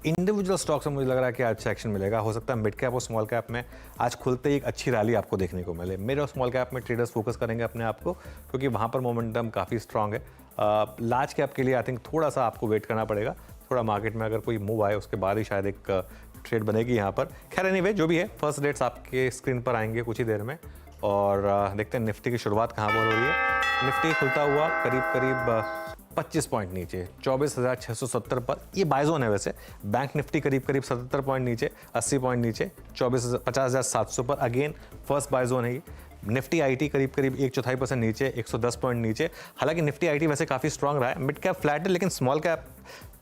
Individual stocks में मुझे लग रहा है कि अच्छा एक्शन मिलेगा। हो सकता है मिड कैप और स्मॉल कैप में आज खुलते ही एक अच्छी रैली आपको देखने को मिले। मिड और स्मॉल कैप में ट्रेडर्स फोकस करेंगे अपने आप को, क्योंकि वहाँ पर मोमेंटम काफ़ी स्ट्रांग है। लार्ज कैप के लिए आई थिंक थोड़ा सा आपको वेट करना पड़ेगा, थोड़ा मार्केट में अगर कोई मूव आए उसके बाद ही शायद एक ट्रेड बनेगी यहाँ पर। खैर एनीवे जो भी है, फर्स्ट डेट्स आपके स्क्रीन पर आएंगे कुछ ही देर में, और देखते हैं निफ्टी की शुरुआत कहाँ पर हो रही है। निफ्टी खुलता हुआ करीब करीब 25 पॉइंट नीचे 24,670 पर, ये बाय जोन है वैसे। बैंक निफ्टी करीब करीब 77 पॉइंट नीचे, 80 पॉइंट नीचे 50,700 पर, अगेन फर्स्ट बाय जोन है ये। निफ्टी आईटी करीब करीब 1/4% नीचे, 110 पॉइंट नीचे। हालांकि निफ्टी आईटी वैसे काफ़ी स्ट्रांग रहा है। मिड कैप फ्लैट है, लेकिन स्मॉल कैप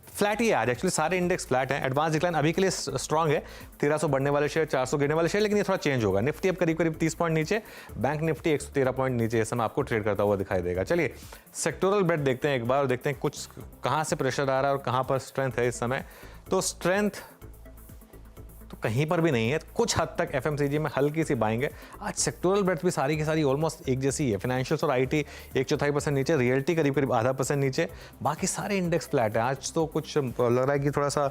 फ्लैट ही है आज। एक्चुअली सारे इंडेक्स फ्लैट हैं। एडवांस डिक्लाइन अभी के लिए स्ट्रांग है, 1300 बढ़ने वाले शेयर, 400 गिरने वाले शेयर, लेकिन ये थोड़ा चेंज होगा। निफ्टी अब करीब करीब 30 पॉइंट नीचे, बैंक निफ्टी 113 पॉइंट नीचे इस समय आपको ट्रेड करता हुआ दिखाई देगा। चलिए सेक्टोरल बेट देखते हैं एक बार, और देखते हैं कुछ कहाँ से प्रेशर आ रहा है और कहाँ पर स्ट्रेंथ है इस समय। तो स्ट्रेंथ तो कहीं पर भी नहीं है, कुछ हद तक एफएमसीजी में हल्की सी बाइंग है। आज सेक्टोरल बेट्स भी सारी की सारी ऑलमोस्ट एक जैसी है। फाइनेंशियल्स और आईटी 1/4% नीचे, रियल्टी करीब करीब 0.5% नीचे, बाकी सारे इंडेक्स फ्लैट है। आज तो कुछ लग रहा है कि थोड़ा सा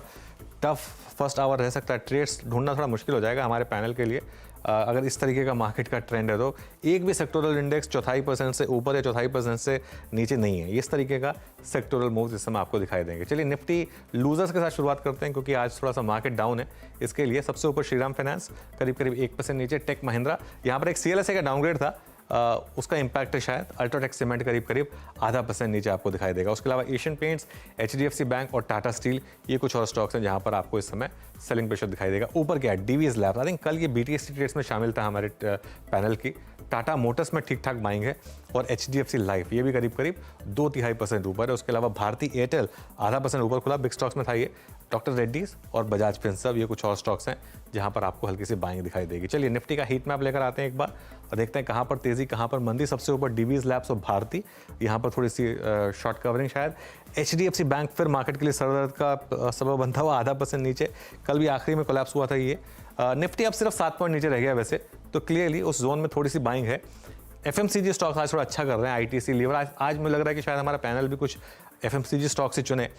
टफ फर्स्ट आवर रह सकता है, ट्रेड्स ढूंढना थोड़ा मुश्किल हो जाएगा हमारे पैनल के लिए। अगर इस तरीके का मार्केट का ट्रेंड है तो एक भी सेक्टोरल इंडेक्स 0.25% से ऊपर या 0.25% से नीचे नहीं है। इस तरीके का सेक्टोरल मूव्स इस समय आपको दिखाई देंगे। चलिए निफ्टी लूजर्स के साथ शुरुआत करते हैं, क्योंकि आज थोड़ा सा मार्केट डाउन है। इसके लिए सबसे ऊपर श्रीराम फाइनेंस करीब करीब 1% नीचे, टेक महिंद्रा, यहाँ पर एक सीएलएसए का डाउनग्रेड था, उसका इंपैक्ट है शायद। अल्ट्राटेक सीमेंट करीब करीब 0.5% नीचे आपको दिखाई देगा। उसके अलावा एशियन पेंट्स, एचडीएफसी बैंक और टाटा स्टील, ये कुछ और स्टॉक्स हैं जहां पर आपको इस समय सेलिंग प्रेशर दिखाई देगा। ऊपर क्या है, डीवीएस लैब्स, आई थिंक कल ये बीटीएसटी ट्रेड्स में शामिल था हमारे पैनल की। टाटा मोटर्स में ठीक ठाक बाइंग है, और एचडीएफसी लाइफ ये भी करीब करीब 2.5% ऊपर है। उसके अलावा भारती एयरटेल 0.5% ऊपर खुला, बिग स्टॉक्स में था ये। डॉक्टर रेड्डीज और बजाज फिनसर्व, ये कुछ और स्टॉक्स हैं जहां पर आपको हल्की सी बाइंग दिखाई देगी। चलिए निफ्टी का हीट मैप लेकर आते हैं एक बार, और देखते हैं कहां पर तेजी कहां पर मंदी। सबसे ऊपर डीवीएस लैब्स और भारती, यहां पर थोड़ी सी शॉर्ट कवरिंग शायद। एचडीएफसी बैंक फिर मार्केट के लिए सरदर्द का सबब बनता हुआ 0.5% नीचे, कल भी आखिरी में कोलैप्स हुआ था ये। निफ्टी अब सिर्फ 7 पॉइंट नीचे रह गया वैसे, तो क्लियरली उस जोन में थोड़ी सी बाइंग है। एफएमसीजी स्टॉक्स आज थोड़ा अच्छा कर रहे हैं, आईटीसी लीवर। आज मुझे लग रहा है कि शायद हमारा पैनल भी कुछ एफएमसीजी स्टॉक्स ही चुने,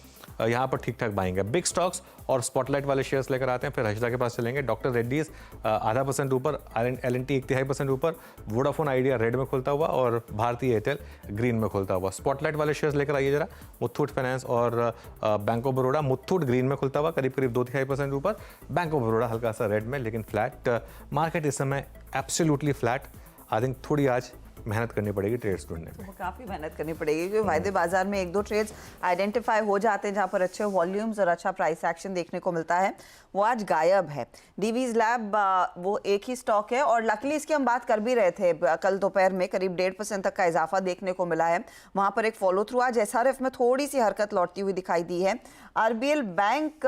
यहाँ पर ठीक ठाक बाइंग है। बिग स्टॉक्स और स्पॉटलाइट वाले शेयर्स लेकर आते हैं, फिर हर्षदा के पास चलेंगे। डॉक्टर रेड्डीज 0.5% ऊपर, एलएनटी 1/3% ऊपर, वोडाफोन आइडिया रेड में खुलता हुआ, और भारती एयरटेल ग्रीन में खुलता हुआ। स्पॉटलाइट वाले शेयर्स लेकर आइए जरा, मुथूट फाइनेंस और bank of Baroda. Muthoot green में खुलता हुआ करीब करीब 2.5% ऊपर, बैंक ऑफ बड़ौदा हल्का सा रेड में, लेकिन फ्लैट मार्केट इस समय एब्सोल्युटली फ्लैट। आई थिंक थोड़ी आज मेहनत करनी पड़ेगी ट्रेड्स ढूंढने में, काफी मेहनत करनी पड़ेगी, क्योंकि वायदे बाजार में 1-2 ट्रेड्स आइडेंटिफाई हो जाते हैं जहां पर अच्छे वॉल्यूम्स और अच्छा प्राइस एक्शन देखने को मिलता है, वो आज गायब है। डीवीज लैब वो एक ही स्टॉक है, और लकीली इसकी हम बात कर भी रहे थे कल दोपहर में, करीब 1.5% तक का इजाफा देखने को मिला है। वहां पर एक फॉलो थ्रू आज एसआरएफ में थोड़ी सी हरकत लौटती हुई दिखाई दी है। आरबीएल बैंक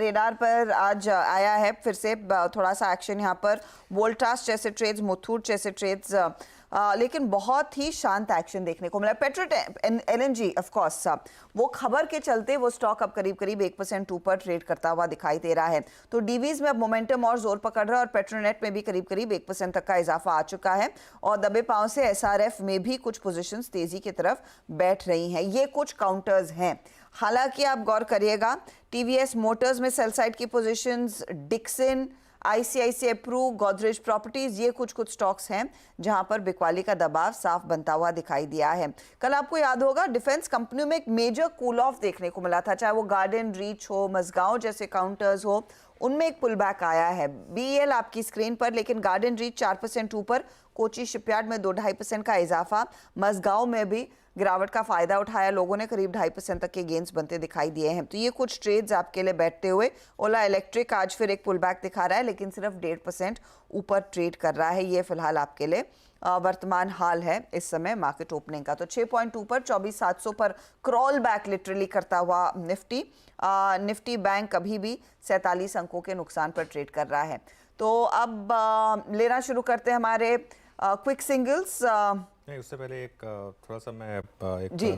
रेडार पर आज आया है फिर से, थोड़ा सा एक्शन यहाँ पर। वोल्टास जैसे ट्रेड्स, मुथूट जैसे ट्रेड्स, लेकिन बहुत ही शांत एक्शन देखने को मिला। पेट्रोनेट एलएनजी ऑफ कोर्स वो खबर के चलते वो स्टॉक अब करीब करीब 1% ऊपर ट्रेड करता हुआ दिखाई दे रहा है। तो डीवीज में अब मोमेंटम और जोर पकड़ रहा है, और पेट्रोनेट में भी करीब करीब 1% तक का इजाफा आ चुका है, और दबे पांव से एसआरएफ में भी कुछ पोजीशंस तेजी की तरफ बैठ रही हैं। ये कुछ काउंटर्स हैं। हालांकि आप गौर करिएगा, टीवीएस मोटर्स में सेल साइड की positions, Dixon, ICICI Pru, Godrej properties, ये कुछ स्टॉक्स हैं जहां पर बिकवाली का दबाव साफ बनता हुआ दिखाई दिया है। कल आपको याद होगा डिफेंस कंपनियों में एक मेजर कूल ऑफ देखने को मिला था, चाहे वो गार्डन रीच हो, मसगांव जैसे काउंटर्स हो, उनमें एक पुल बैक आया है। बीएल आपकी स्क्रीन पर, लेकिन गार्डन रीच 4% ऊपर, कोची शिपयार्ड में 2-2.5% का इजाफा, मसगांव में भी गिरावट का फायदा उठाया लोगों ने, करीब 2.5% तक के गेंस बनते दिखाई दिए हैं। तो ये कुछ ट्रेड्स आपके लिए बैठते हुए। ओला इलेक्ट्रिक आज फिर एक पुल बैक दिखा रहा है, लेकिन सिर्फ 1.5% ऊपर ट्रेड कर रहा है। ये फिलहाल आपके लिए वर्तमान हाल है इस समय मार्केट ओपनिंग का। तो 6 पॉइंट ऊपर 24,700 पर क्रॉल बैक लिटरली करता हुआ निफ्टी। निफ्टी बैंक अभी भी 47 अंकों के नुकसान पर ट्रेड कर रहा है। तो अब लेना शुरू करते हैं हमारे क्विक सिंगल्स। नहीं, उससे पहले एक थोड़ा सा मैं एक जी